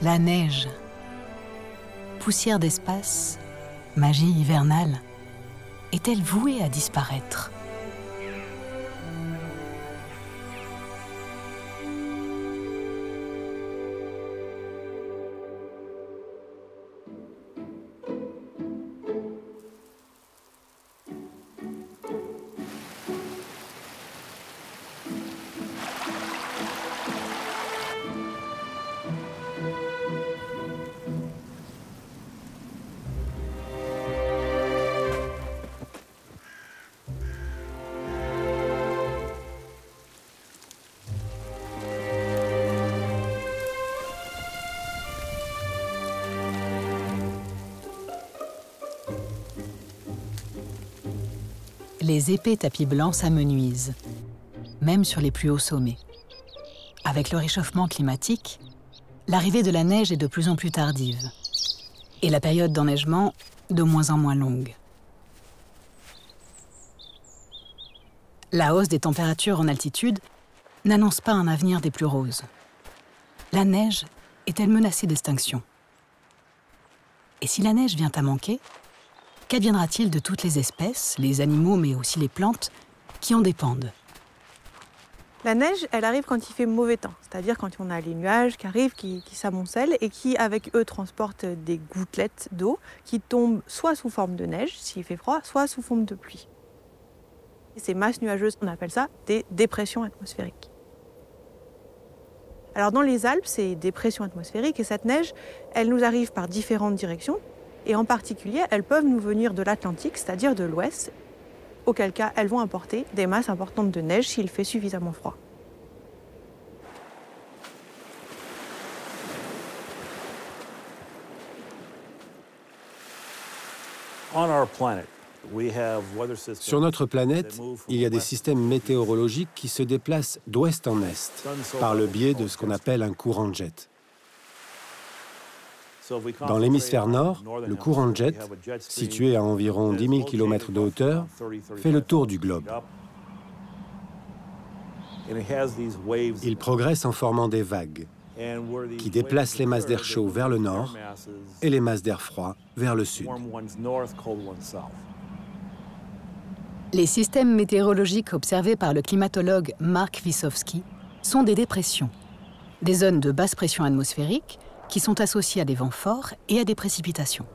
La neige. Poussière d'espace, magie hivernale, est-elle vouée à disparaître ? Les épais tapis blancs s'amenuisent, même sur les plus hauts sommets. Avec le réchauffement climatique, l'arrivée de la neige est de plus en plus tardive et la période d'enneigement de moins en moins longue. La hausse des températures en altitude n'annonce pas un avenir des plus roses. La neige est-elle menacée d'extinction? Et si la neige vient à manquer, qu'adviendra-t-il de toutes les espèces, les animaux mais aussi les plantes, qui en dépendent? La neige, elle arrive quand il fait mauvais temps, c'est-à-dire quand on a les nuages qui arrivent, qui s'amoncellent et qui, avec eux, transportent des gouttelettes d'eau qui tombent soit sous forme de neige, s'il fait froid, soit sous forme de pluie. Et ces masses nuageuses, on appelle ça des dépressions atmosphériques. Alors dans les Alpes, c'est des dépressions atmosphériques et cette neige, elle nous arrive par différentes directions. Et en particulier, elles peuvent nous venir de l'Atlantique, c'est-à-dire de l'ouest, auquel cas elles vont apporter des masses importantes de neige s'il fait suffisamment froid. Sur notre planète, il y a des systèmes météorologiques qui se déplacent d'ouest en est, par le biais de ce qu'on appelle un courant de jet. Dans l'hémisphère nord, le courant de jet, situé à environ 10 000 km de hauteur, fait le tour du globe. Il progresse en formant des vagues qui déplacent les masses d'air chaud vers le nord et les masses d'air froid vers le sud. Les systèmes météorologiques observés par le climatologue Mark Wissowski sont des dépressions, des zones de basse pression atmosphérique qui sont associées à des vents forts et à des précipitations.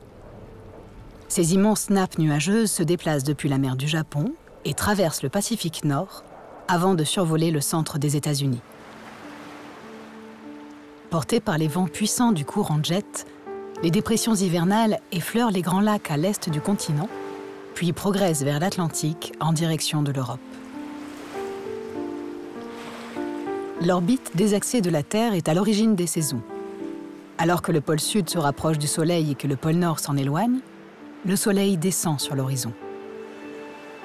Ces immenses nappes nuageuses se déplacent depuis la mer du Japon et traversent le Pacifique Nord avant de survoler le centre des États-Unis. Portées par les vents puissants du courant de jet, les dépressions hivernales effleurent les grands lacs à l'est du continent, puis progressent vers l'Atlantique en direction de l'Europe. L'orbite désaxée de la Terre est à l'origine des saisons. Alors que le pôle sud se rapproche du Soleil et que le pôle nord s'en éloigne, le Soleil descend sur l'horizon.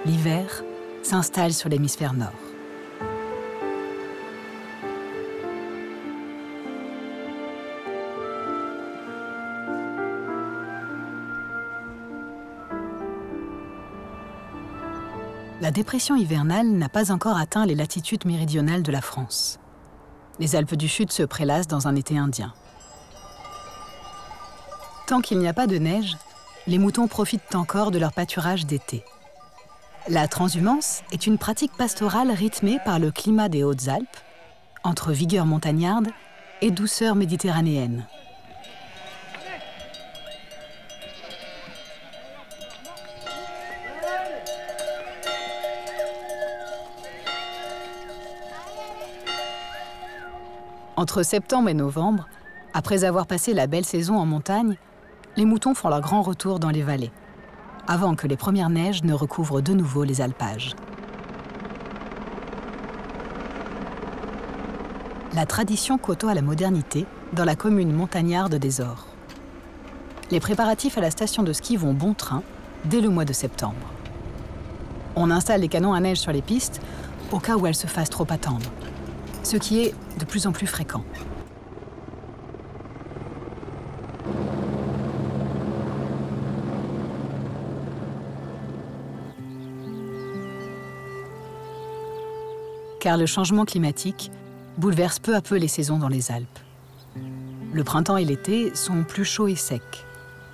L'hiver s'installe sur l'hémisphère nord. La dépression hivernale n'a pas encore atteint les latitudes méridionales de la France. Les Alpes du Sud se prélassent dans un été indien. Tant qu'il n'y a pas de neige, les moutons profitent encore de leur pâturage d'été. La transhumance est une pratique pastorale rythmée par le climat des Hautes-Alpes, entre vigueur montagnarde et douceur méditerranéenne. Entre septembre et novembre, après avoir passé la belle saison en montagne, les moutons font leur grand retour dans les vallées, avant que les premières neiges ne recouvrent de nouveau les alpages. La tradition côtoie la modernité dans la commune montagnarde des Ors. Les préparatifs à la station de ski vont bon train dès le mois de septembre. On installe les canons à neige sur les pistes au cas où elles se fassent trop attendre, ce qui est de plus en plus fréquent. Car le changement climatique bouleverse peu à peu les saisons dans les Alpes. Le printemps et l'été sont plus chauds et secs,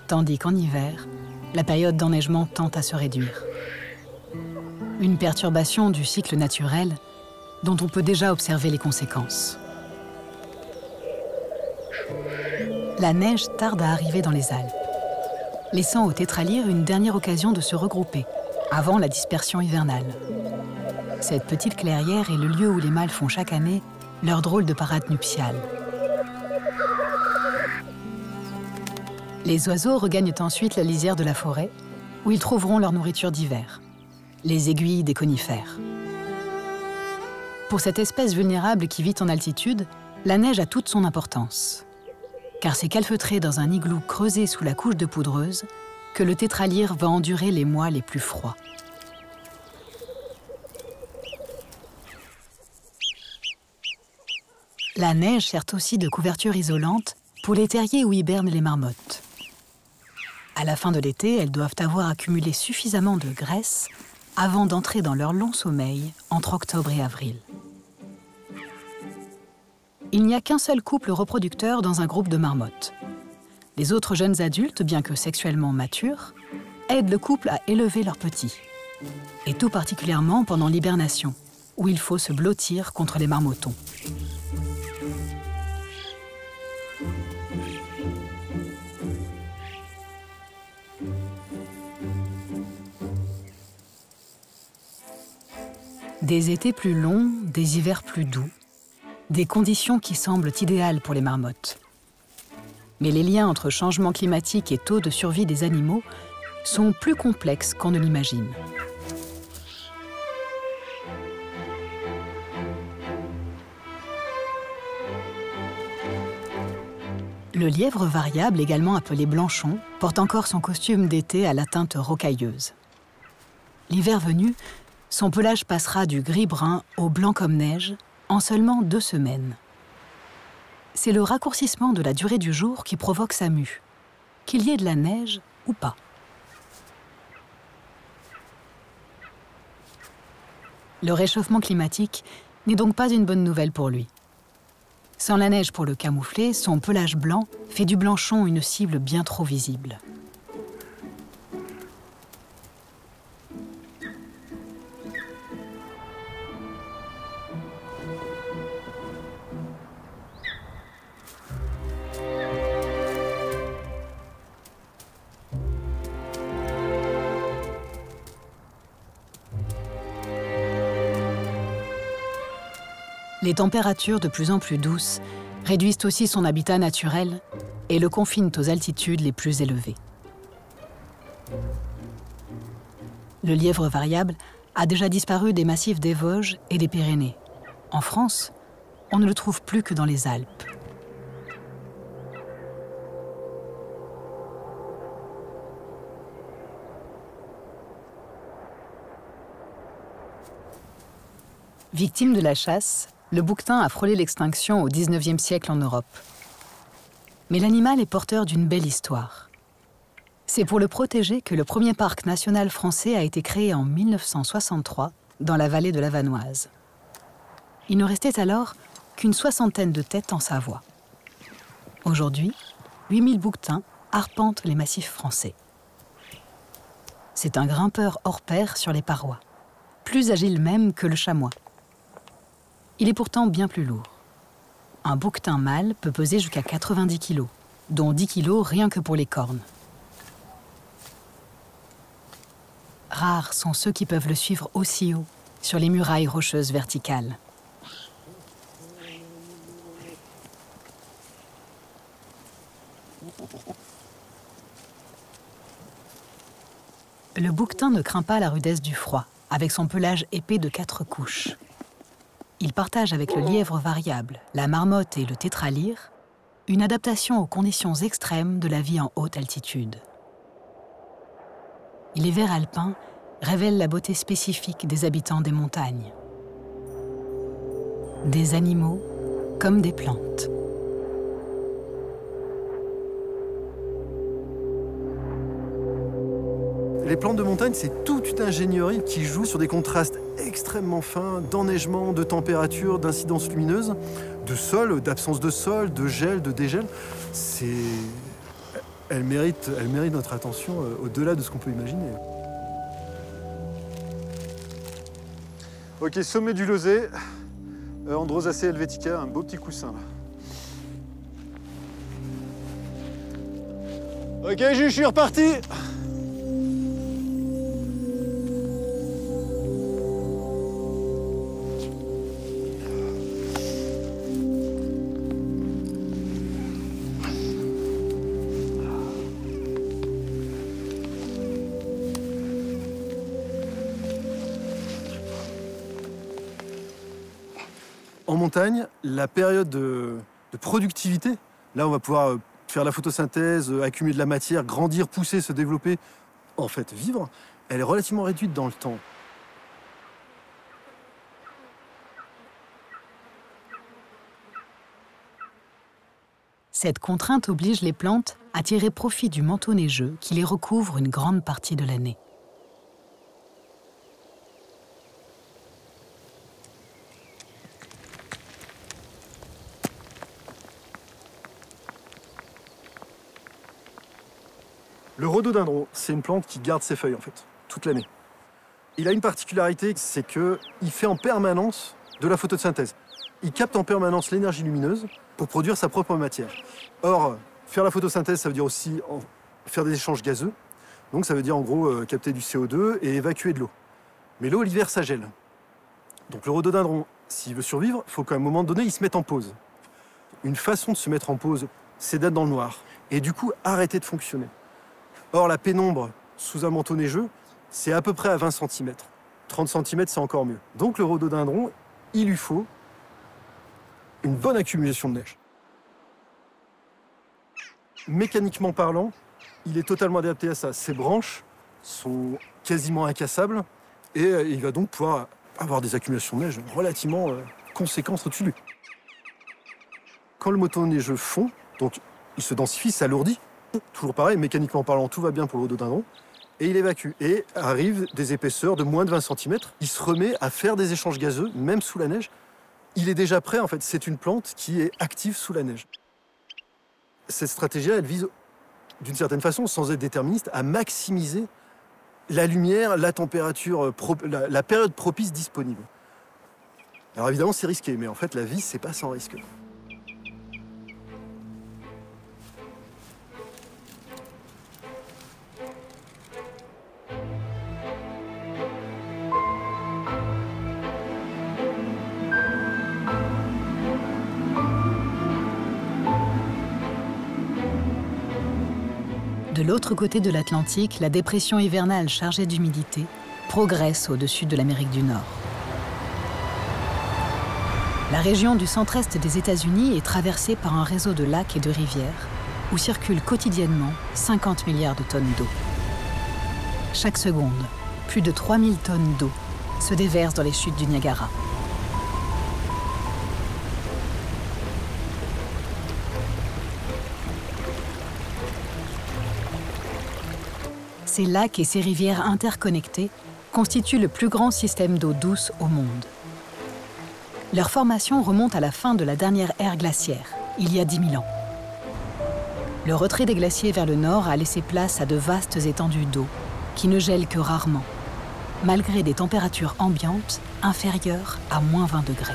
tandis qu'en hiver, la période d'enneigement tend à se réduire. Une perturbation du cycle naturel dont on peut déjà observer les conséquences. La neige tarde à arriver dans les Alpes, laissant aux tétralyres une dernière occasion de se regrouper avant la dispersion hivernale. Cette petite clairière est le lieu où les mâles font chaque année leur drôle de parade nuptiale. Les oiseaux regagnent ensuite la lisière de la forêt, où ils trouveront leur nourriture d'hiver, les aiguilles des conifères. Pour cette espèce vulnérable qui vit en altitude, la neige a toute son importance. Car c'est calfeutré dans un igloo creusé sous la couche de poudreuse que le tétralyre va endurer les mois les plus froids. La neige sert aussi de couverture isolante pour les terriers où hibernent les marmottes. À la fin de l'été, elles doivent avoir accumulé suffisamment de graisse avant d'entrer dans leur long sommeil entre octobre et avril. Il n'y a qu'un seul couple reproducteur dans un groupe de marmottes. Les autres jeunes adultes, bien que sexuellement matures, aident le couple à élever leurs petits. Et tout particulièrement pendant l'hibernation, où il faut se blottir contre les marmotons. Des étés plus longs, des hivers plus doux, des conditions qui semblent idéales pour les marmottes. Mais les liens entre changement climatique et taux de survie des animaux sont plus complexes qu'on ne l'imagine. Le lièvre variable, également appelé blanchon, porte encore son costume d'été à la teinte rocailleuse. L'hiver venu, son pelage passera du gris-brun au blanc comme neige en seulement 2 semaines. C'est le raccourcissement de la durée du jour qui provoque sa mue, qu'il y ait de la neige ou pas. Le réchauffement climatique n'est donc pas une bonne nouvelle pour lui. Sans la neige pour le camoufler, son pelage blanc fait du blanchon une cible bien trop visible. Les températures de plus en plus douces réduisent aussi son habitat naturel et le confinent aux altitudes les plus élevées. Le lièvre variable a déjà disparu des massifs des Vosges et des Pyrénées. En France, on ne le trouve plus que dans les Alpes. Victime de la chasse, le bouquetin a frôlé l'extinction au XIXe siècle en Europe. Mais l'animal est porteur d'une belle histoire. C'est pour le protéger que le premier parc national français a été créé en 1963 dans la vallée de la Vanoise. Il ne restait alors qu'une 60aine de têtes en Savoie. Aujourd'hui, 8000 bouquetins arpentent les massifs français. C'est un grimpeur hors pair sur les parois, plus agile même que le chamois. Il est pourtant bien plus lourd. Un bouquetin mâle peut peser jusqu'à 90 kg, dont 10 kg rien que pour les cornes. Rares sont ceux qui peuvent le suivre aussi haut, sur les murailles rocheuses verticales. Le bouquetin ne craint pas la rudesse du froid, avec son pelage épais de 4 couches. Il partage avec le lièvre variable, la marmotte et le tétralyre une adaptation aux conditions extrêmes de la vie en haute altitude. Les vers alpins révèlent la beauté spécifique des habitants des montagnes. Des animaux comme des plantes. Les plantes de montagne, c'est toute une ingénierie qui joue sur des contrastes extrêmement fin d'enneigement, de température, d'incidence lumineuse, de sol, d'absence de sol, de gel, de dégel. Elle mérite notre attention au-delà de ce qu'on peut imaginer. Ok, sommet du Lozé, Androsacea helvetica, un beau petit coussin là. Ok, je suis reparti. En montagne, la période de productivité, là on va pouvoir faire la photosynthèse, accumuler de la matière, grandir, pousser, se développer, en fait vivre, elle est relativement réduite dans le temps. Cette contrainte oblige les plantes à tirer profit du manteau neigeux qui les recouvre une grande partie de l'année. Le rhododendron, c'est une plante qui garde ses feuilles, en fait, toute l'année. Il a une particularité, c'est qu'il fait en permanence de la photosynthèse. Il capte en permanence l'énergie lumineuse pour produire sa propre matière. Or, faire la photosynthèse, ça veut dire aussi faire des échanges gazeux. Donc ça veut dire en gros capter du CO2 et évacuer de l'eau. Mais l'eau, l'hiver, ça gèle. Donc le rhododendron, s'il veut survivre, il faut qu'à un moment donné, il se mette en pause. Une façon de se mettre en pause, c'est d'être dans le noir. Et du coup, arrêter de fonctionner. Or, la pénombre sous un manteau neigeux, c'est à peu près à 20 cm. 30 cm, c'est encore mieux. Donc le rhododendron, il lui faut une bonne accumulation de neige. Mécaniquement parlant, il est totalement adapté à ça. Ses branches sont quasiment incassables et il va donc pouvoir avoir des accumulations de neige relativement conséquentes au-dessus de lui. Quand le manteau neigeux fond, donc il se densifie, s'alourdit. Toujours pareil, mécaniquement parlant, tout va bien pour le rhododendron. Et il évacue. Et arrivent des épaisseurs de moins de 20 cm. Il se remet à faire des échanges gazeux, même sous la neige. Il est déjà prêt, en fait. C'est une plante qui est active sous la neige. Cette stratégie-là, elle vise, d'une certaine façon, sans être déterministe, à maximiser la lumière, la température, la période propice disponible. Alors évidemment, c'est risqué, mais en fait, la vie, c'est pas sans risque. De l'autre côté de l'Atlantique, la dépression hivernale chargée d'humidité progresse au-dessus de l'Amérique du Nord. La région du centre-est des États-Unis est traversée par un réseau de lacs et de rivières où circulent quotidiennement 50 milliards de tonnes d'eau. Chaque seconde, plus de 3000 tonnes d'eau se déversent dans les chutes du Niagara. Ces lacs et ces rivières interconnectés constituent le plus grand système d'eau douce au monde. Leur formation remonte à la fin de la dernière ère glaciaire, il y a 10 000 ans. Le retrait des glaciers vers le nord a laissé place à de vastes étendues d'eau qui ne gèlent que rarement, malgré des températures ambiantes inférieures à moins 20 degrés.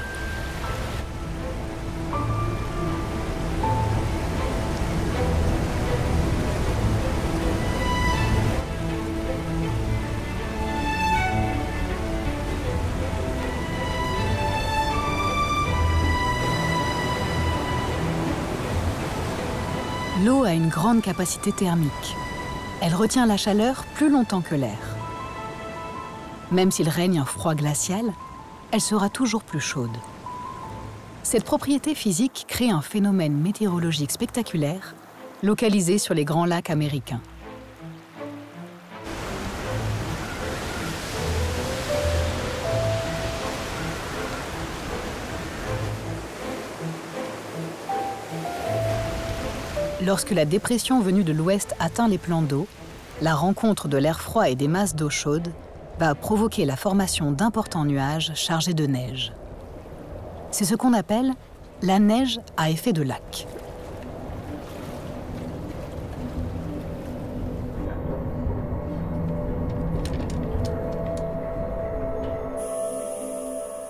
L'eau a une grande capacité thermique. Elle retient la chaleur plus longtemps que l'air. Même s'il règne un froid glacial, elle sera toujours plus chaude. Cette propriété physique crée un phénomène météorologique spectaculaire, localisé sur les grands lacs américains. Lorsque la dépression venue de l'ouest atteint les plans d'eau, la rencontre de l'air froid et des masses d'eau chaude va provoquer la formation d'importants nuages chargés de neige. C'est ce qu'on appelle la neige à effet de lac.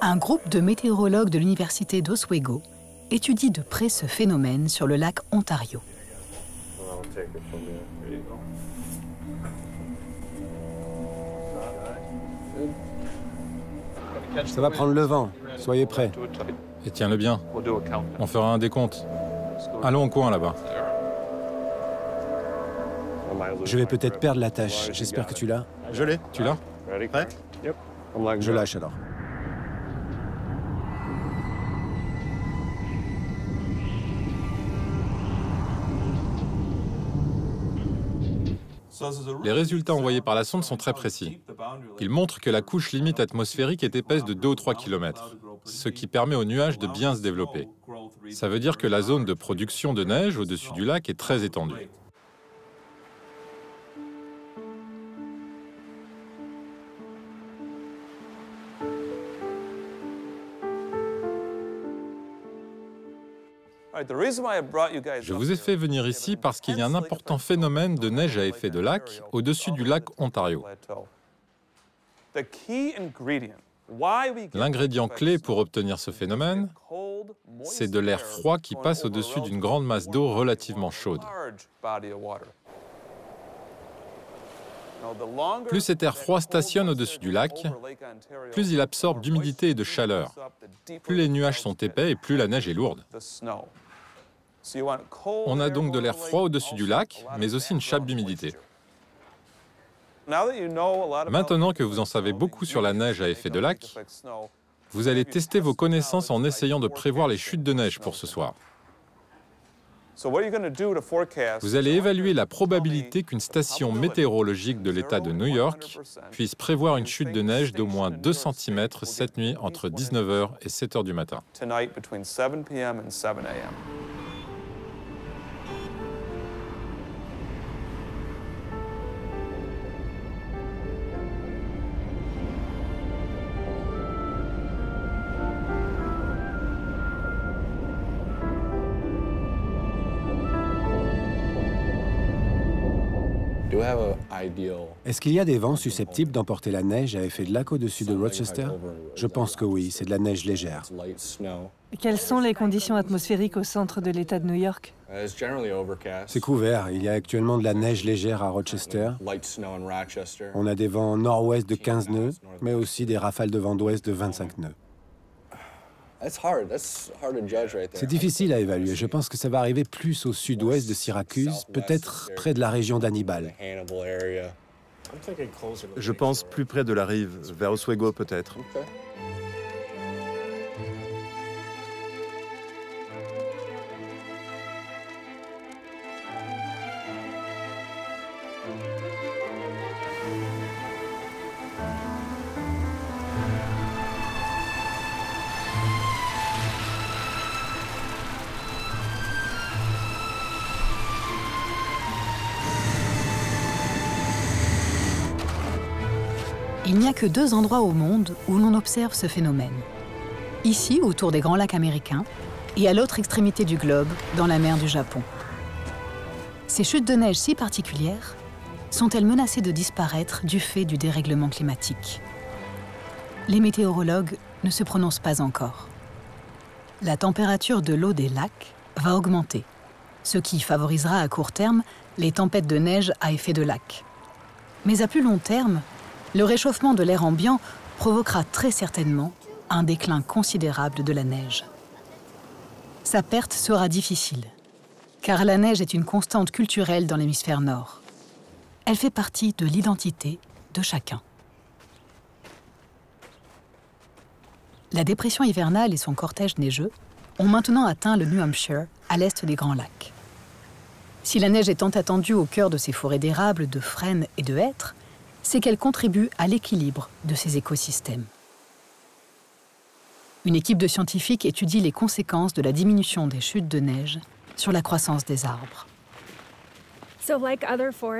Un groupe de météorologues de l'université d'Oswego étudie de près ce phénomène sur le lac Ontario. Ça va prendre le vent, soyez prêts. Et tiens-le bien, on fera un décompte. Allons au coin là-bas. Je vais peut-être perdre la tâche, j'espère que tu l'as. Je l'ai, tu l'as? Prêt? Je lâche alors. Les résultats envoyés par la sonde sont très précis. Ils montrent que la couche limite atmosphérique est épaisse de 2 ou 3 km, ce qui permet aux nuages de bien se développer. Ça veut dire que la zone de production de neige au-dessus du lac est très étendue. Je vous ai fait venir ici parce qu'il y a un important phénomène de neige à effet de lac au-dessus du lac Ontario. L'ingrédient clé pour obtenir ce phénomène, c'est de l'air froid qui passe au-dessus d'une grande masse d'eau relativement chaude. Plus cet air froid stationne au-dessus du lac, plus il absorbe d'humidité et de chaleur. Plus les nuages sont épais et plus la neige est lourde. On a donc de l'air froid au-dessus du lac, mais aussi une chape d'humidité. Maintenant que vous en savez beaucoup sur la neige à effet de lac, vous allez tester vos connaissances en essayant de prévoir les chutes de neige pour ce soir. Vous allez évaluer la probabilité qu'une station météorologique de l'État de New York puisse prévoir une chute de neige d'au moins 2 cm cette nuit entre 19 h et 7 h du matin. Est-ce qu'il y a des vents susceptibles d'emporter la neige à effet de lac au-dessus de Rochester? Je pense que oui, c'est de la neige légère. Quelles sont les conditions atmosphériques au centre de l'État de New York? C'est couvert, il y a actuellement de la neige légère à Rochester. On a des vents nord-ouest de 15 nœuds, mais aussi des rafales de vent d'ouest de 25 nœuds. C'est difficile à évaluer. Je pense que ça va arriver plus au sud-ouest de Syracuse, peut-être près de la région d'Hannibal. Je pense plus près de la rive, vers Oswego peut-être. Il n'y a que 2 endroits au monde où l'on observe ce phénomène. Ici, autour des Grands Lacs américains, et à l'autre extrémité du globe, dans la mer du Japon. Ces chutes de neige si particulières sont-elles menacées de disparaître du fait du dérèglement climatique? Les météorologues ne se prononcent pas encore. La température de l'eau des lacs va augmenter, ce qui favorisera à court terme les tempêtes de neige à effet de lac. Mais à plus long terme, le réchauffement de l'air ambiant provoquera très certainement un déclin considérable de la neige. Sa perte sera difficile, car la neige est une constante culturelle dans l'hémisphère nord. Elle fait partie de l'identité de chacun. La dépression hivernale et son cortège neigeux ont maintenant atteint le New Hampshire, à l'est des Grands Lacs. Si la neige est tant attendue au cœur de ces forêts d'érables, de frênes et de hêtres, c'est qu'elle contribue à l'équilibre de ces écosystèmes. Une équipe de scientifiques étudie les conséquences de la diminution des chutes de neige sur la croissance des arbres.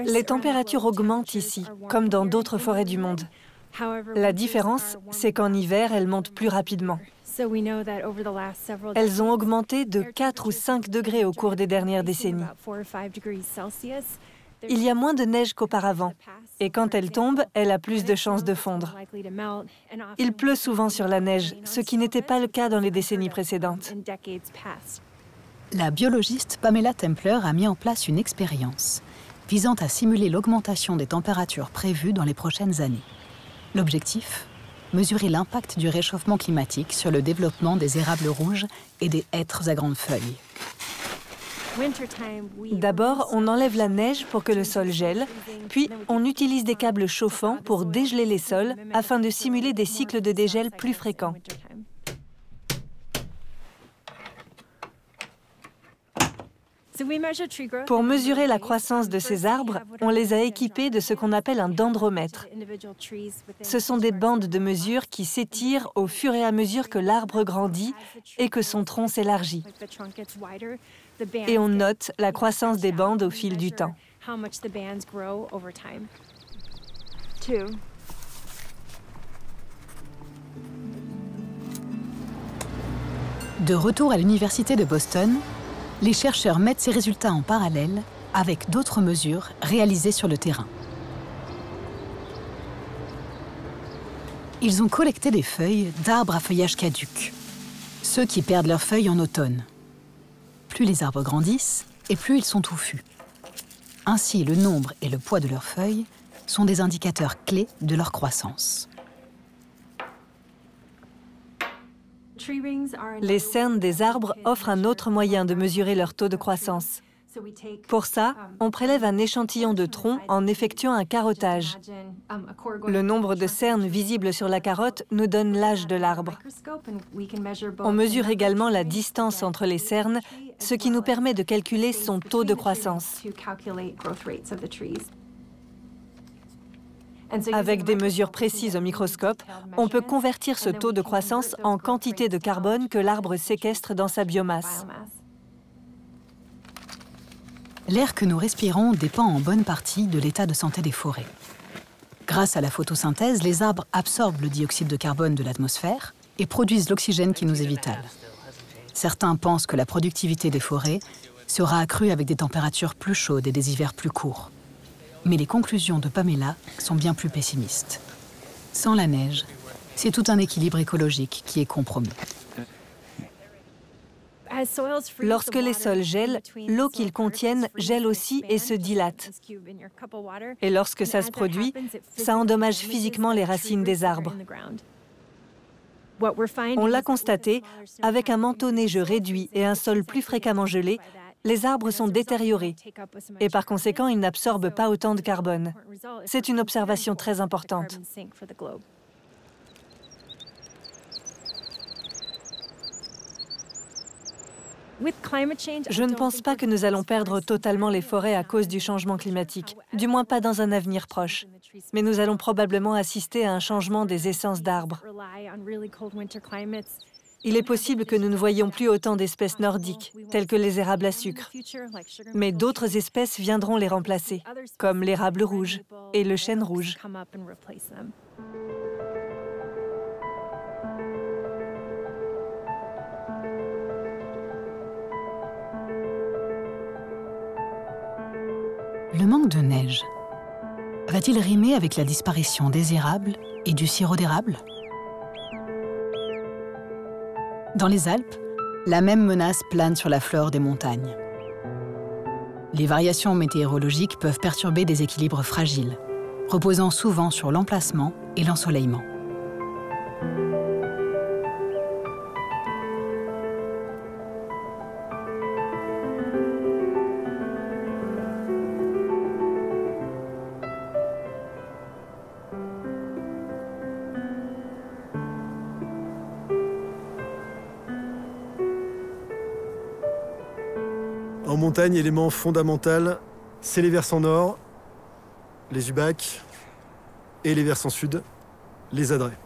Les températures augmentent ici, comme dans d'autres forêts du monde. La différence, c'est qu'en hiver, elles montent plus rapidement. Elles ont augmenté de 4 ou 5 degrés au cours des dernières décennies. Il y a moins de neige qu'auparavant, et quand elle tombe, elle a plus de chances de fondre. Il pleut souvent sur la neige, ce qui n'était pas le cas dans les décennies précédentes. La biologiste Pamela Templer a mis en place une expérience visant à simuler l'augmentation des températures prévues dans les prochaines années. L'objectif ? Mesurer l'impact du réchauffement climatique sur le développement des érables rouges et des hêtres à grandes feuilles. D'abord, on enlève la neige pour que le sol gèle, puis on utilise des câbles chauffants pour dégeler les sols afin de simuler des cycles de dégel plus fréquents. Pour mesurer la croissance de ces arbres, on les a équipés de ce qu'on appelle un dendromètre. Ce sont des bandes de mesure qui s'étirent au fur et à mesure que l'arbre grandit et que son tronc s'élargit. Et on note la croissance des bandes au fil du temps. De retour à l'université de Boston, les chercheurs mettent ces résultats en parallèle avec d'autres mesures réalisées sur le terrain. Ils ont collecté des feuilles d'arbres à feuillage caduc, ceux qui perdent leurs feuilles en automne. Plus les arbres grandissent et plus ils sont touffus. Ainsi, le nombre et le poids de leurs feuilles sont des indicateurs clés de leur croissance. Les cernes des arbres offrent un autre moyen de mesurer leur taux de croissance. Pour ça, on prélève un échantillon de tronc en effectuant un carottage. Le nombre de cernes visibles sur la carotte nous donne l'âge de l'arbre. On mesure également la distance entre les cernes, ce qui nous permet de calculer son taux de croissance. Avec des mesures précises au microscope, on peut convertir ce taux de croissance en quantité de carbone que l'arbre séquestre dans sa biomasse. L'air que nous respirons dépend en bonne partie de l'état de santé des forêts. Grâce à la photosynthèse, les arbres absorbent le dioxyde de carbone de l'atmosphère et produisent l'oxygène qui nous est vital. Certains pensent que la productivité des forêts sera accrue avec des températures plus chaudes et des hivers plus courts. Mais les conclusions de Pamela sont bien plus pessimistes. Sans la neige, c'est tout un équilibre écologique qui est compromis. Lorsque les sols gèlent, l'eau qu'ils contiennent gèle aussi et se dilate. Et lorsque ça se produit, ça endommage physiquement les racines des arbres. On l'a constaté, avec un manteau neigeux réduit et un sol plus fréquemment gelé, les arbres sont détériorés et par conséquent, ils n'absorbent pas autant de carbone. C'est une observation très importante. Je ne pense pas que nous allons perdre totalement les forêts à cause du changement climatique, du moins pas dans un avenir proche. Mais nous allons probablement assister à un changement des essences d'arbres. Il est possible que nous ne voyions plus autant d'espèces nordiques, telles que les érables à sucre. Mais d'autres espèces viendront les remplacer, comme l'érable rouge et le chêne rouge. Le manque de neige va-t-il rimer avec la disparition des érables et du sirop d'érable ? Dans les Alpes, la même menace plane sur la flore des montagnes. Les variations météorologiques peuvent perturber des équilibres fragiles, reposant souvent sur l'emplacement et l'ensoleillement. En montagne, élément fondamental, c'est les versants nord, les UBAC, et les versants sud, les adrets.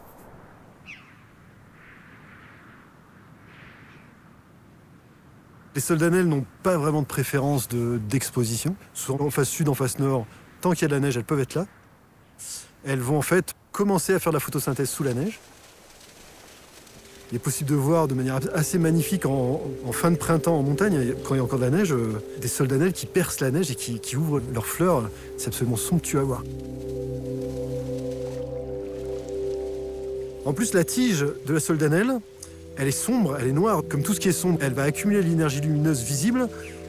Les soldanelles n'ont pas vraiment de préférence d'exposition. Soit en face sud, en face nord, tant qu'il y a de la neige, elles peuvent être là. Elles vont en fait commencer à faire de la photosynthèse sous la neige. Il est possible de voir de manière assez magnifique en fin de printemps en montagne, quand il y a encore de la neige, des soldanelles qui percent la neige et qui ouvrent leurs fleurs. C'est absolument somptueux à voir. En plus, la tige de la soldanelle, elle est sombre, elle est noire. Comme tout ce qui est sombre, elle va accumuler l'énergie lumineuse visible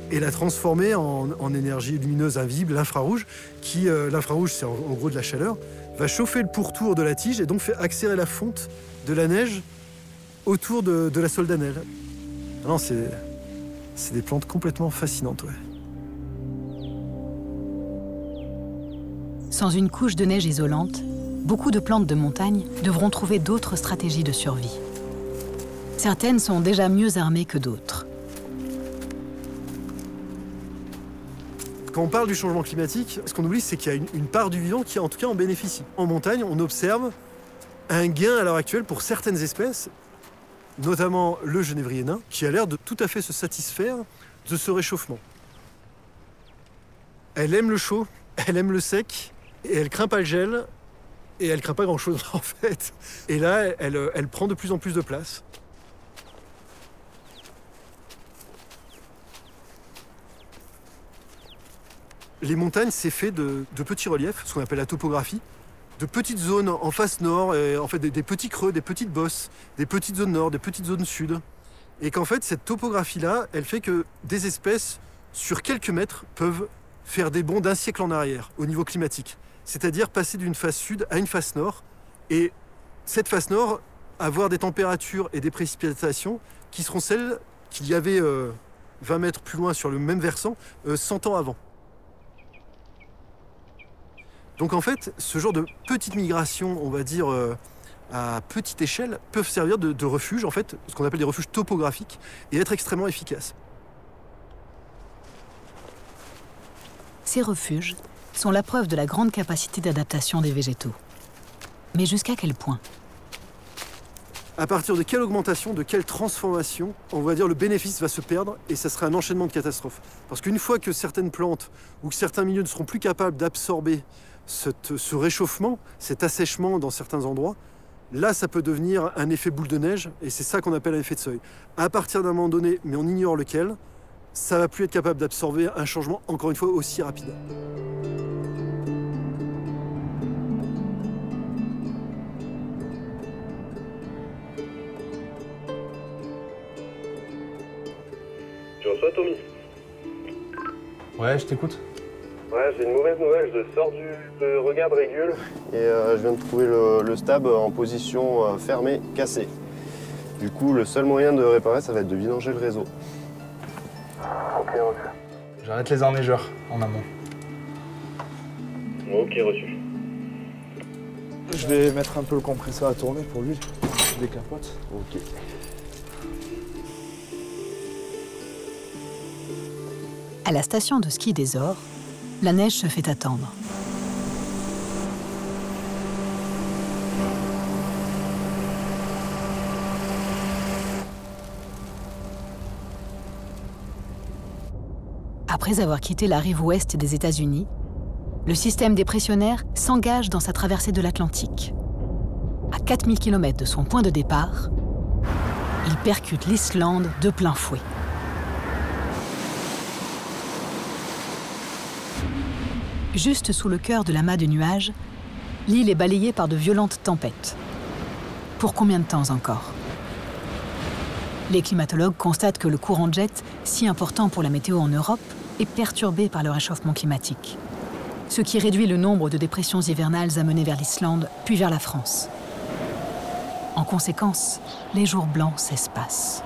et la transformer en énergie lumineuse invisible, l'infrarouge, qui, l'infrarouge, c'est en gros de la chaleur, va chauffer le pourtour de la tige et donc fait accélérer la fonte de la neige autour de la soldanelle. Non, c'est des plantes complètement fascinantes, ouais. Sans une couche de neige isolante, beaucoup de plantes de montagne devront trouver d'autres stratégies de survie. Certaines sont déjà mieux armées que d'autres. Quand on parle du changement climatique, ce qu'on oublie, c'est qu'il y a une part du vivant qui, en tout cas, en bénéficie. En montagne, on observe un gain à l'heure actuelle pour certaines espèces, notamment le genévrier nain, qui a l'air de tout à fait se satisfaire de ce réchauffement. Elle aime le chaud, elle aime le sec, et elle craint pas le gel, et elle craint pas grand-chose en fait. Et là, elle prend de plus en plus de place. Les montagnes, c'est fait de petits reliefs, ce qu'on appelle la topographie, de petites zones en face nord, et en fait des petits creux, des petites bosses, des petites zones nord, des petites zones sud. Et qu'en fait, cette topographie-là, elle fait que des espèces, sur quelques mètres, peuvent faire des bonds d'un siècle en arrière, au niveau climatique. C'est-à-dire passer d'une face sud à une face nord, et cette face nord, avoir des températures et des précipitations qui seront celles qu'il y avait 20 mètres plus loin sur le même versant, 100 ans avant. Donc en fait, ce genre de petites migrations, on va dire, à petite échelle, peuvent servir de refuge, en fait, ce qu'on appelle des refuges topographiques, et être extrêmement efficaces. Ces refuges sont la preuve de la grande capacité d'adaptation des végétaux. Mais jusqu'à quel point? À partir de quelle augmentation, de quelle transformation, on va dire le bénéfice va se perdre, et ça sera un enchaînement de catastrophes. Parce qu'une fois que certaines plantes ou que certains milieux ne seront plus capables d'absorber ce réchauffement, cet assèchement dans certains endroits, là, ça peut devenir un effet boule de neige, et c'est ça qu'on appelle un effet de seuil. À partir d'un moment donné, mais on ignore lequel, ça va plus être capable d'absorber un changement, encore une fois, aussi rapide. Tu reçois Tommy? Ouais, je t'écoute. Ouais, j'ai une mauvaise nouvelle, je sors du regard de régule et je viens de trouver le stab en position fermée, cassé. Du coup, le seul moyen de réparer, ça va être de vidanger le réseau. Ok, reçu. J'arrête les armégeurs en amont. Ok, reçu. Je vais mettre un peu le compresseur à tourner pour lui. Je décapote. Ok. À la station de ski des Ors, la neige se fait attendre. Après avoir quitté la rive ouest des États-Unis, le système dépressionnaire s'engage dans sa traversée de l'Atlantique. À 4000 km de son point de départ, il percute l'Islande de plein fouet. Juste sous le cœur de l'amas de nuages, l'île est balayée par de violentes tempêtes. Pour combien de temps encore? Les climatologues constatent que le courant de jet, si important pour la météo en Europe, est perturbé par le réchauffement climatique, ce qui réduit le nombre de dépressions hivernales amenées vers l'Islande, puis vers la France. En conséquence, les jours blancs s'espacent.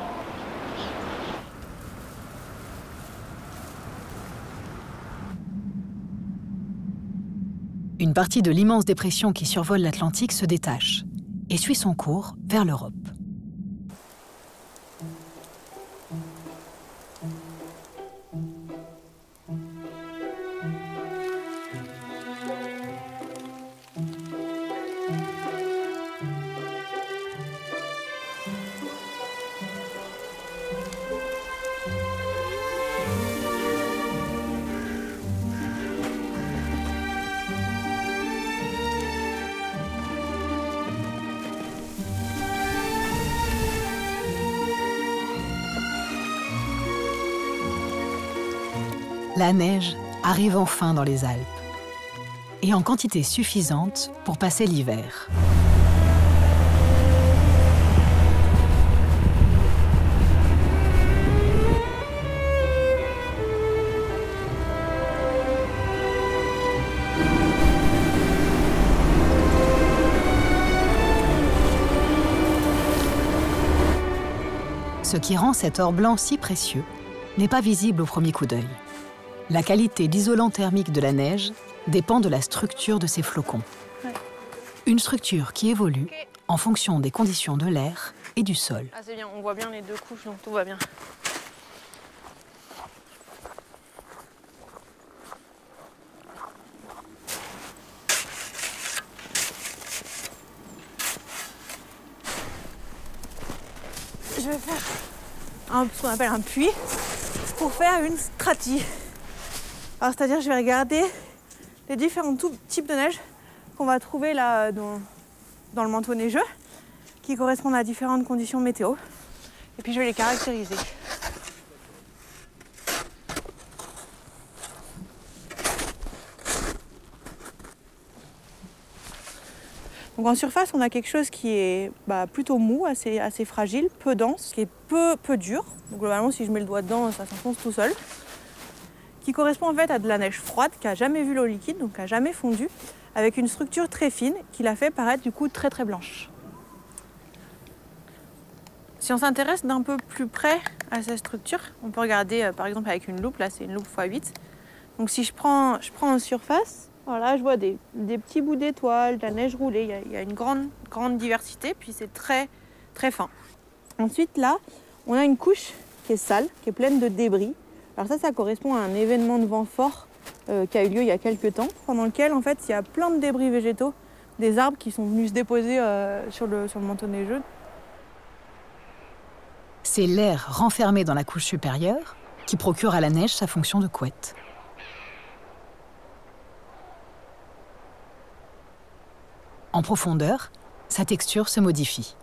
Une partie de l'immense dépression qui survole l'Atlantique se détache et suit son cours vers l'Europe. La neige arrive enfin dans les Alpes, et en quantité suffisante pour passer l'hiver. Ce qui rend cet or blanc si précieux n'est pas visible au premier coup d'œil. La qualité d'isolant thermique de la neige dépend de la structure de ces flocons. Une structure qui évolue en fonction des conditions de l'air et du sol. Ah, c'est bien, on voit bien les deux couches, donc tout va bien. Je vais faire ce qu'on appelle un puits pour faire une stratie. Alors, c'est-à-dire, je vais regarder les différents types de neige qu'on va trouver là dans le manteau neigeux, qui correspondent à différentes conditions météo. Et puis, je vais les caractériser. Donc en surface, on a quelque chose qui est plutôt mou, assez fragile, peu dense, qui est peu dur. Donc globalement, si je mets le doigt dedans, ça s'enfonce tout seul. Qui correspond en fait à de la neige froide, qui n'a jamais vu l'eau liquide, donc qui n'a jamais fondu, avec une structure très fine, qui la fait paraître du coup très blanche. Si on s'intéresse d'un peu plus près à cette structure, on peut regarder par exemple avec une loupe, là c'est une loupe x8. Donc si je prends en surface, voilà, je vois des petits bouts d'étoiles, de la neige roulée, il y a une grande diversité, puis c'est très fin. Ensuite là, on a une couche qui est sale, qui est pleine de débris. Alors ça correspond à un événement de vent fort qui a eu lieu il y a quelques temps, pendant lequel en fait il y a plein de débris végétaux, des arbres qui sont venus se déposer sur le manteau neigeux. C'est l'air renfermé dans la couche supérieure qui procure à la neige sa fonction de couette. En profondeur, sa texture se modifie.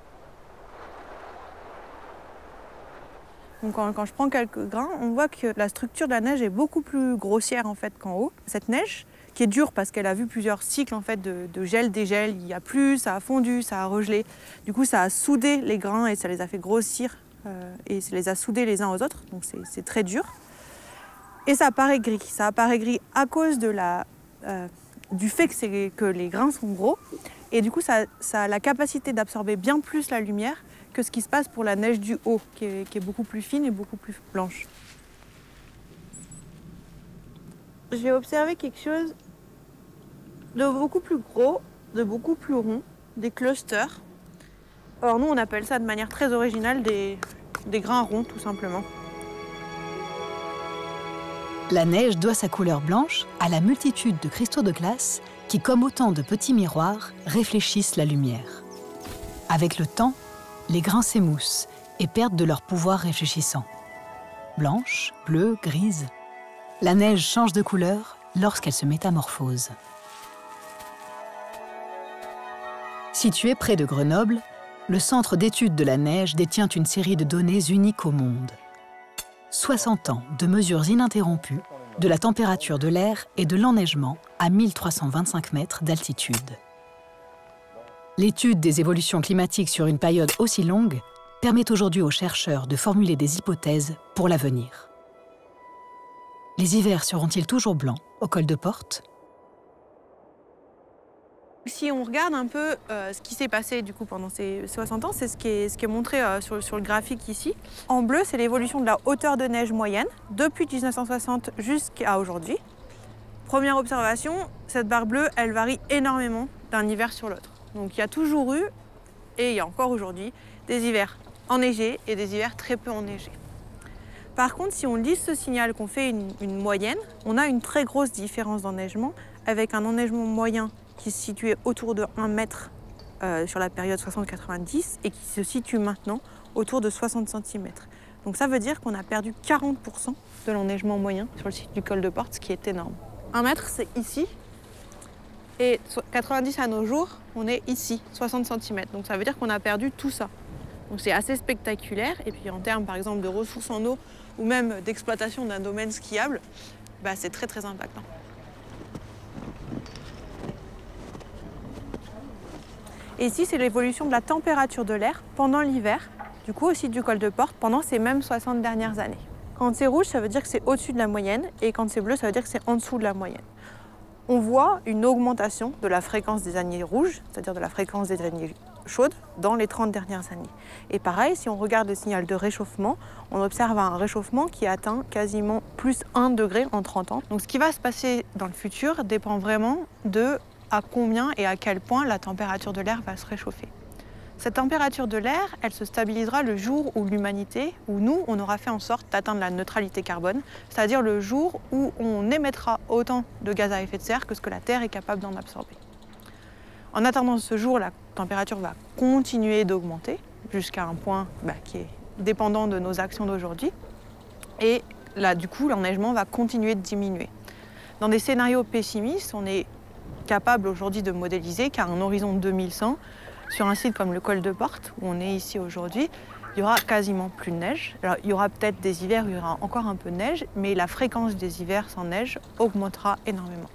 Donc quand je prends quelques grains, on voit que la structure de la neige est beaucoup plus grossière en fait qu'en haut. Cette neige, qui est dure parce qu'elle a vu plusieurs cycles en fait de gel, dégel, il y a plu, ça a fondu, ça a regelé. Du coup, ça a soudé les grains et ça les a fait grossir et ça les a soudés les uns aux autres. Donc c'est très dur. Et ça apparaît gris. Ça apparaît gris à cause du fait que les grains sont gros. Et du coup, ça a la capacité d'absorber bien plus la lumière que ce qui se passe pour la neige du haut, qui est beaucoup plus fine et beaucoup plus blanche. J'ai observé quelque chose de beaucoup plus gros, de beaucoup plus rond, des clusters. Alors nous, on appelle ça de manière très originale des grains ronds, tout simplement. La neige doit sa couleur blanche à la multitude de cristaux de glace qui, comme autant de petits miroirs, réfléchissent la lumière. Avec le temps, les grains s'émoussent et perdent de leur pouvoir réfléchissant. Blanche, bleue, grise, la neige change de couleur lorsqu'elle se métamorphose. Situé près de Grenoble, le Centre d'études de la neige détient une série de données uniques au monde. 60 ans de mesures ininterrompues de la température de l'air et de l'enneigement à 1325 mètres d'altitude. L'étude des évolutions climatiques sur une période aussi longue permet aujourd'hui aux chercheurs de formuler des hypothèses pour l'avenir. Les hivers seront-ils toujours blancs au col de Porte ? Si on regarde un peu ce qui s'est passé du coup pendant ces 60 ans, c'est ce qui est montré sur le graphique ici. En bleu, c'est l'évolution de la hauteur de neige moyenne depuis 1960 jusqu'à aujourd'hui. Première observation, cette barre bleue, elle varie énormément d'un hiver sur l'autre. Donc il y a toujours eu, et il y a encore aujourd'hui, des hivers enneigés et des hivers très peu enneigés. Par contre, si on lisse ce signal, qu'on fait une moyenne, on a une très grosse différence d'enneigement avec un enneigement moyen qui se situait autour de 1 mètre sur la période 60-90 et qui se situe maintenant autour de 60 cm. Donc ça veut dire qu'on a perdu 40% de l'enneigement moyen sur le site du col de Porte, ce qui est énorme. 1 mètre, c'est ici. Et 90 à nos jours, on est ici, 60 cm. Donc ça veut dire qu'on a perdu tout ça. Donc c'est assez spectaculaire. Et puis en termes, par exemple, de ressources en eau ou même d'exploitation d'un domaine skiable, c'est très très impactant. Et ici, c'est l'évolution de la température de l'air pendant l'hiver, du coup aussi du col de Porte, pendant ces mêmes 60 dernières années. Quand c'est rouge, ça veut dire que c'est au-dessus de la moyenne, et quand c'est bleu, ça veut dire que c'est en dessous de la moyenne. On voit une augmentation de la fréquence des années rouges, c'est-à-dire de la fréquence des années chaudes, dans les 30 dernières années. Et pareil, si on regarde le signal de réchauffement, on observe un réchauffement qui atteint quasiment plus 1 degré en 30 ans. Donc ce qui va se passer dans le futur dépend vraiment de à combien et à quel point la température de l'air va se réchauffer. Cette température de l'air, elle se stabilisera le jour où l'humanité, où nous, on aura fait en sorte d'atteindre la neutralité carbone, c'est-à-dire le jour où on émettra autant de gaz à effet de serre que ce que la Terre est capable d'en absorber. En attendant ce jour, la température va continuer d'augmenter jusqu'à un point qui est dépendant de nos actions d'aujourd'hui. Et là, du coup, l'enneigement va continuer de diminuer. Dans des scénarios pessimistes, on est capable aujourd'hui de modéliser qu'à un horizon 2100, sur un site comme le col de Porte, où on est ici aujourd'hui, il y aura quasiment plus de neige. Alors, il y aura peut-être des hivers où il y aura encore un peu de neige, mais la fréquence des hivers sans neige augmentera énormément.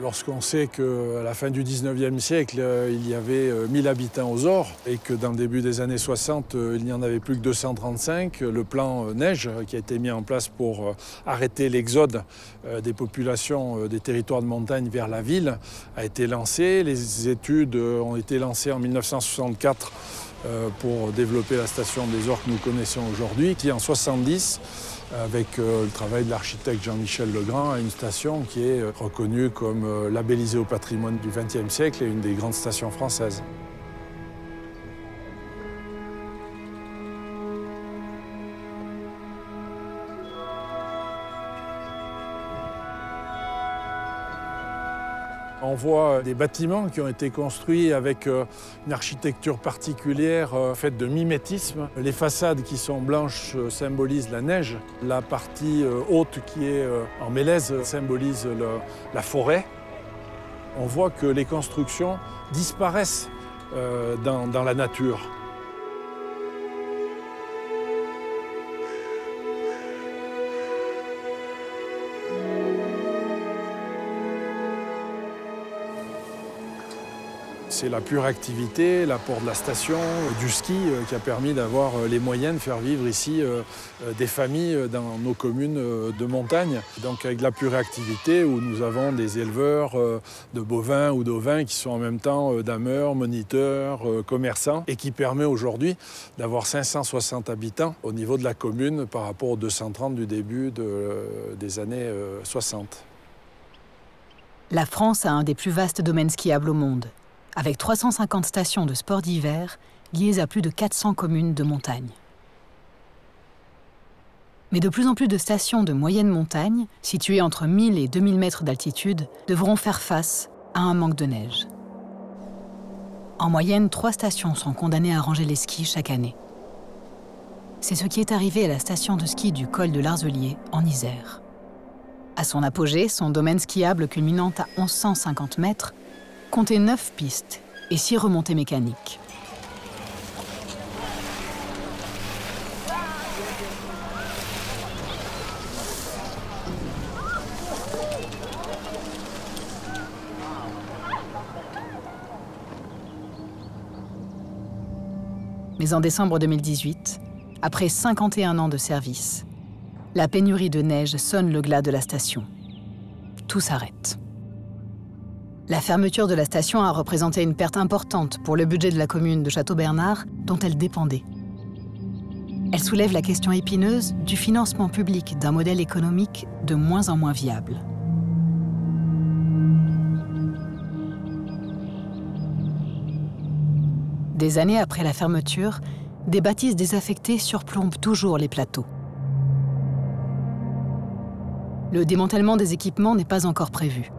Lorsqu'on sait qu'à la fin du 19e siècle, il y avait 1000 habitants aux Ores et que dans le début des années 60, il n'y en avait plus que 235, le plan Neige qui a été mis en place pour arrêter l'exode des populations des territoires de montagne vers la ville a été lancé. Les études ont été lancées en 1964 pour développer la station des Ores que nous connaissons aujourd'hui, qui en 1970, avec le travail de l'architecte Jean-Michel Legrand, a une station qui est reconnue comme labellisée au patrimoine du XXe siècle et une des grandes stations françaises. On voit des bâtiments qui ont été construits avec une architecture particulière faite de mimétisme. Les façades qui sont blanches symbolisent la neige. La partie haute qui est en mélèze symbolise la forêt. On voit que les constructions disparaissent dans la nature. C'est la pure activité, l'apport de la station, du ski qui a permis d'avoir les moyens de faire vivre ici des familles dans nos communes de montagne. Donc avec la pure activité où nous avons des éleveurs de bovins ou d'ovins qui sont en même temps dameurs, moniteurs, commerçants et qui permet aujourd'hui d'avoir 560 habitants au niveau de la commune par rapport aux 230 du début des années 60. La France a un des plus vastes domaines skiables au monde, avec 350 stations de sport d'hiver liées à plus de 400 communes de montagne. Mais de plus en plus de stations de moyenne montagne, situées entre 1000 et 2000 mètres d'altitude, devront faire face à un manque de neige. En moyenne, 3 stations sont condamnées à ranger les skis chaque année. C'est ce qui est arrivé à la station de ski du col de l'Arzelier, en Isère. À son apogée, son domaine skiable culminant à 1150 mètres, comptait 9 pistes et 6 remontées mécaniques. Mais en décembre 2018, après 51 ans de service, la pénurie de neige sonne le glas de la station. Tout s'arrête. La fermeture de la station a représenté une perte importante pour le budget de la commune de Châteaubernard, dont elle dépendait. Elle soulève la question épineuse du financement public d'un modèle économique de moins en moins viable. Des années après la fermeture, des bâtisses désaffectées surplombent toujours les plateaux. Le démantèlement des équipements n'est pas encore prévu.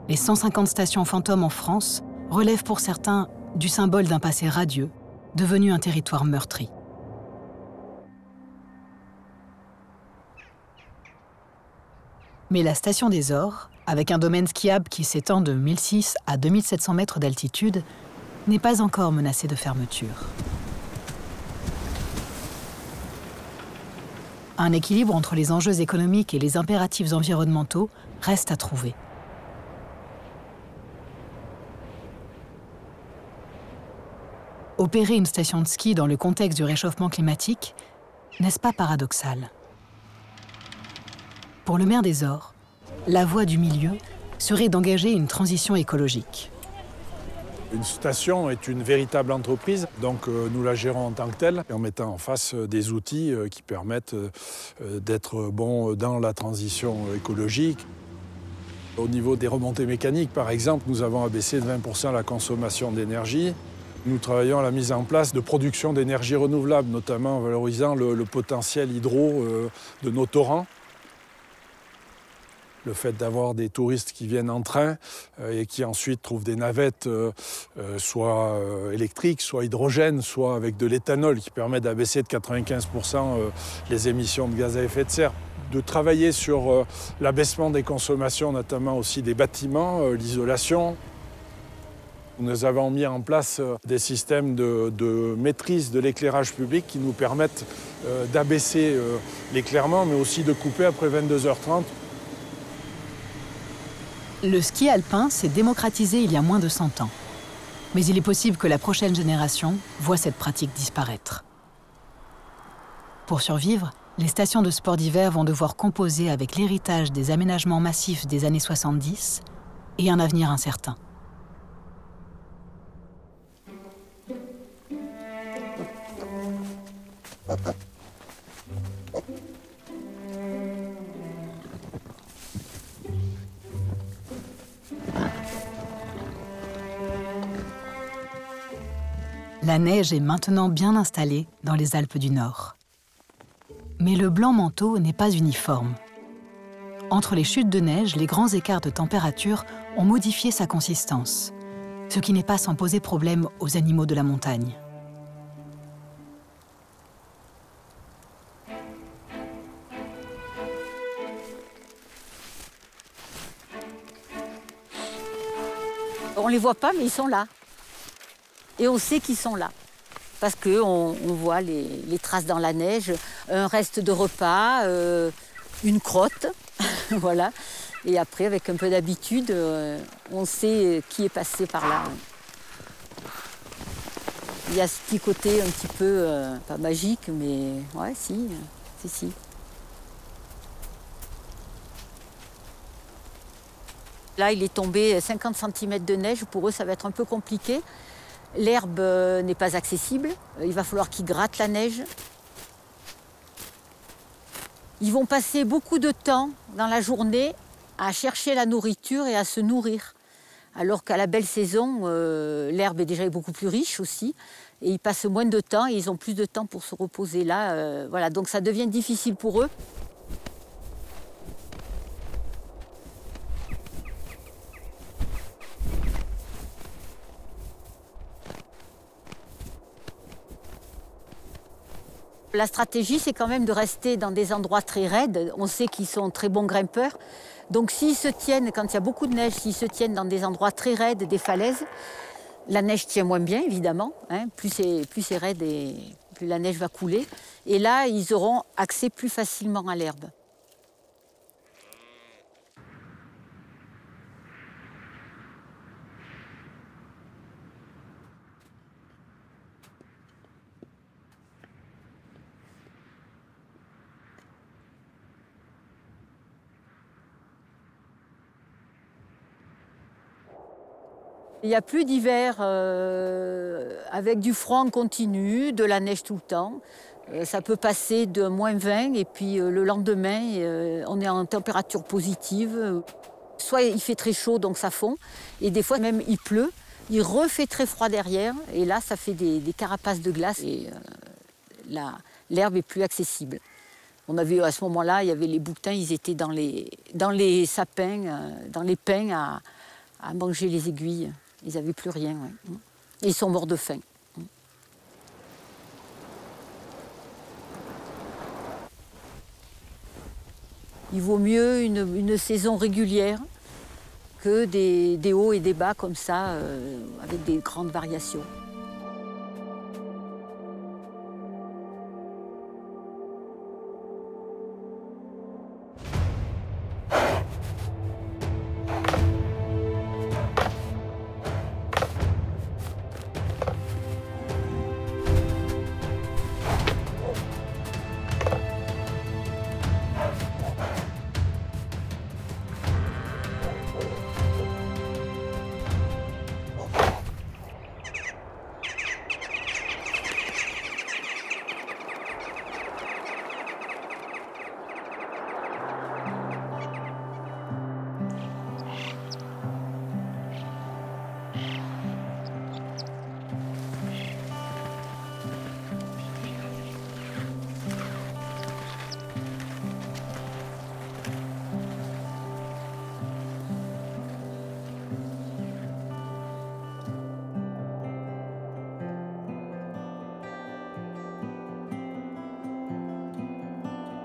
Les 150 stations fantômes en France relèvent pour certains du symbole d'un passé radieux, devenu un territoire meurtri. Mais la station des Ors, avec un domaine skiable qui s'étend de 1600 à 2700 mètres d'altitude, n'est pas encore menacée de fermeture. Un équilibre entre les enjeux économiques et les impératifs environnementaux reste à trouver. Opérer une station de ski dans le contexte du réchauffement climatique, n'est-ce pas paradoxal? Pour le maire des Ors, la voie du milieu serait d'engager une transition écologique. Une station est une véritable entreprise, donc nous la gérons en tant que telle, en mettant en face des outils qui permettent d'être bons dans la transition écologique. Au niveau des remontées mécaniques, par exemple, nous avons abaissé de 20% la consommation d'énergie. Nous travaillons à la mise en place de production d'énergie renouvelable, notamment en valorisant le potentiel hydro de nos torrents. Le fait d'avoir des touristes qui viennent en train et qui ensuite trouvent des navettes soit électriques, soit hydrogène, soit avec de l'éthanol qui permet d'abaisser de 95% les émissions de gaz à effet de serre. De travailler sur l'abaissement des consommations, notamment aussi des bâtiments, l'isolation. Nous avons mis en place des systèmes de maîtrise de l'éclairage public qui nous permettent d'abaisser l'éclairement, mais aussi de couper après 22h30. Le ski alpin s'est démocratisé il y a moins de 100 ans. Mais il est possible que la prochaine génération voie cette pratique disparaître. Pour survivre, les stations de sport d'hiver vont devoir composer avec l'héritage des aménagements massifs des années 70 et un avenir incertain. La neige est maintenant bien installée dans les Alpes du Nord. Mais le blanc manteau n'est pas uniforme. Entre les chutes de neige, les grands écarts de température ont modifié sa consistance, ce qui n'est pas sans poser problème aux animaux de la montagne. On ne les voit pas, mais ils sont là. Et on sait qu'ils sont là. Parce qu'on voit les traces dans la neige, un reste de repas, une crotte, voilà. Et après, avec un peu d'habitude, on sait qui est passé par là. Il y a ce petit côté un petit peu, pas magique, mais ouais, si. Là, il est tombé 50 cm de neige. Pour eux, ça va être un peu compliqué. L'herbe n'est pas accessible. Il va falloir qu'ils grattent la neige. Ils vont passer beaucoup de temps dans la journée à chercher la nourriture et à se nourrir. Alors qu'à la belle saison, l'herbe est déjà beaucoup plus riche aussi. Et ils passent moins de temps et ils ont plus de temps pour se reposer là. Voilà. Donc ça devient difficile pour eux. La stratégie, c'est quand même de rester dans des endroits très raides. On sait qu'ils sont très bons grimpeurs. Donc s'ils se tiennent, quand il y a beaucoup de neige, s'ils se tiennent dans des endroits très raides, des falaises, la neige tient moins bien, évidemment. Hein. Plus c'est raide, et plus la neige va couler. Et là, ils auront accès plus facilement à l'herbe. Il n'y a plus d'hiver avec du froid en continu, de la neige tout le temps. Ça peut passer de -20 et puis le lendemain, on est en température positive. Soit il fait très chaud, donc ça fond, et des fois même il pleut. Il refait très froid derrière, et là ça fait des carapaces de glace, et l'herbe est plus accessible. On a vu à ce moment-là, il y avait les bouquetins, ils étaient dans les sapins, dans les pins à manger les aiguilles. Ils n'avaient plus rien. Ouais. Et ils sont morts de faim. Il vaut mieux une saison régulière que des hauts et des bas comme ça, avec des grandes variations.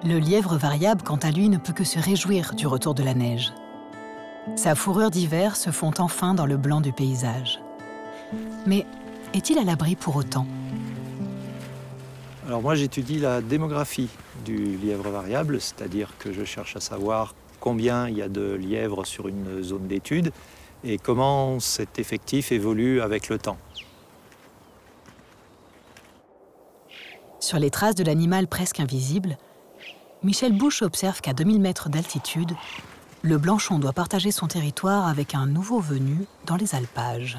Le lièvre variable, quant à lui, ne peut que se réjouir du retour de la neige. Sa fourrure d'hiver se fond enfin dans le blanc du paysage. Mais est-il à l'abri pour autant? Alors moi, j'étudie la démographie du lièvre variable, c'est-à-dire que je cherche à savoir combien il y a de lièvres sur une zone d'étude et comment cet effectif évolue avec le temps. Sur les traces de l'animal presque invisible, Michel Bouche observe qu'à 2000 mètres d'altitude, le Blanchon doit partager son territoire avec un nouveau venu dans les alpages.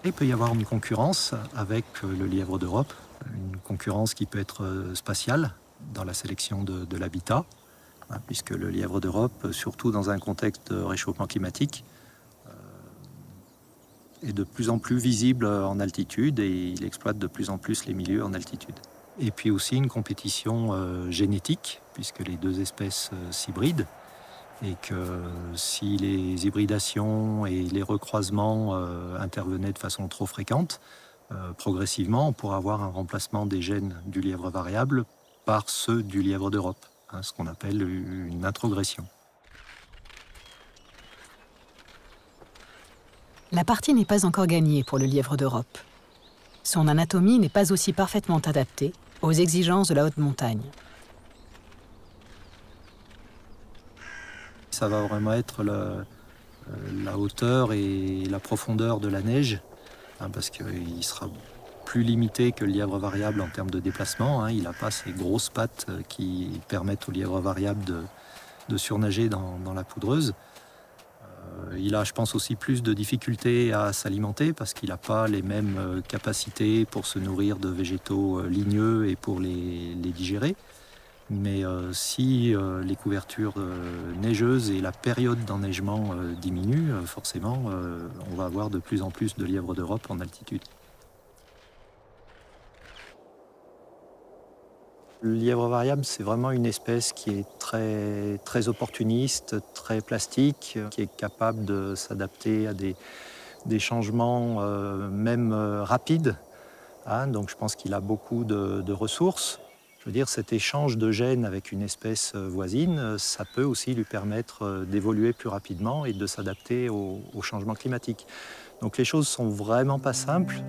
Il peut y avoir une concurrence avec le lièvre d'Europe, une concurrence qui peut être spatiale dans la sélection de l'habitat, puisque le lièvre d'Europe, surtout dans un contexte de réchauffement climatique, est de plus en plus visible en altitude et il exploite de plus en plus les milieux en altitude. Et puis aussi une compétition génétique, puisque les deux espèces s'hybrident, et que si les hybridations et les recroisements intervenaient de façon trop fréquente, progressivement, on pourra avoir un remplacement des gènes du lièvre variable par ceux du lièvre d'Europe, ce qu'on appelle une introgression. La partie n'est pas encore gagnée pour le lièvre d'Europe. Son anatomie n'est pas aussi parfaitement adaptée aux exigences de la haute montagne. Ça va vraiment être la hauteur et la profondeur de la neige, parce qu'il sera plus limité que le lièvre variable en termes de déplacement. Il n'a pas ces grosses pattes qui permettent au lièvre variable de surnager dans la poudreuse. Il a, je pense, aussi plus de difficultés à s'alimenter parce qu'il n'a pas les mêmes capacités pour se nourrir de végétaux ligneux et pour les digérer. Mais si les couvertures neigeuses et la période d'enneigement diminuent, forcément, on va avoir de plus en plus de lièvres d'Europe en altitude. Le lièvre variable, c'est vraiment une espèce qui est très opportuniste, très plastique, qui est capable de s'adapter à des changements même rapides. Donc je pense qu'il a beaucoup de ressources. Je veux dire, cet échange de gènes avec une espèce voisine, ça peut aussi lui permettre d'évoluer plus rapidement et de s'adapter aux changements climatiques. Donc les choses sont vraiment pas simples.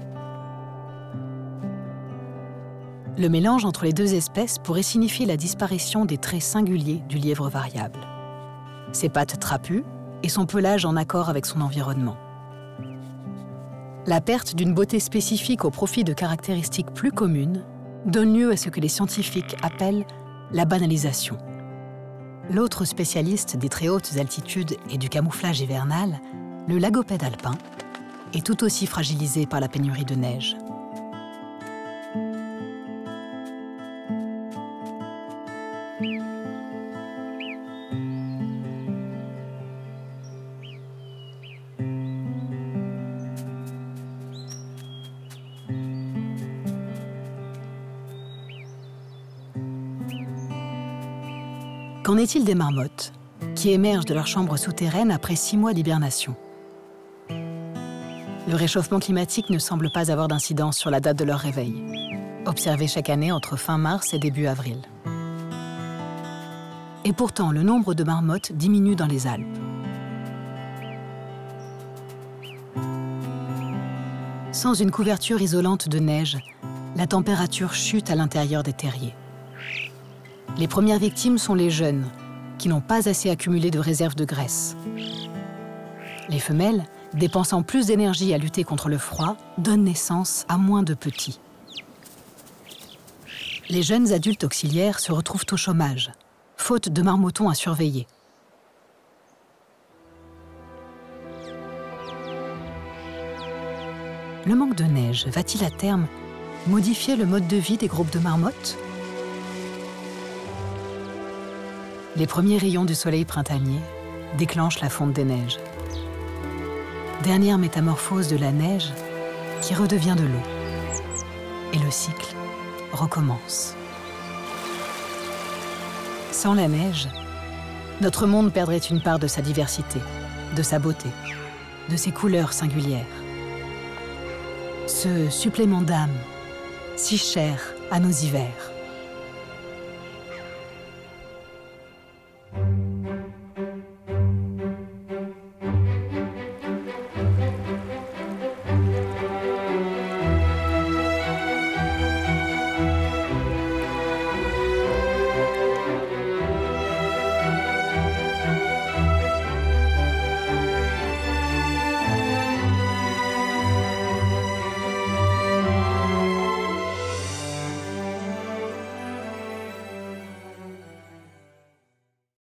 Le mélange entre les deux espèces pourrait signifier la disparition des traits singuliers du lièvre variable. Ses pattes trapues et son pelage en accord avec son environnement. La perte d'une beauté spécifique au profit de caractéristiques plus communes donne lieu à ce que les scientifiques appellent la banalisation. L'autre spécialiste des très hautes altitudes et du camouflage hivernal, le lagopède alpin, est tout aussi fragilisé par la pénurie de neige. Qu'en est-il des marmottes, qui émergent de leur chambre souterraine après 6 mois d'hibernation? Le réchauffement climatique ne semble pas avoir d'incidence sur la date de leur réveil, observé chaque année entre fin mars et début avril. Et pourtant, le nombre de marmottes diminue dans les Alpes. Sans une couverture isolante de neige, la température chute à l'intérieur des terriers. Les premières victimes sont les jeunes, qui n'ont pas assez accumulé de réserves de graisse. Les femelles, dépensant plus d'énergie à lutter contre le froid, donnent naissance à moins de petits. Les jeunes adultes auxiliaires se retrouvent au chômage, faute de marmottons à surveiller. Le manque de neige va-t-il à terme modifier le mode de vie des groupes de marmottes? Les premiers rayons du soleil printanier déclenchent la fonte des neiges. Dernière métamorphose de la neige qui redevient de l'eau. Et le cycle recommence. Sans la neige, notre monde perdrait une part de sa diversité, de sa beauté, de ses couleurs singulières. Ce supplément d'âme, si cher à nos hivers.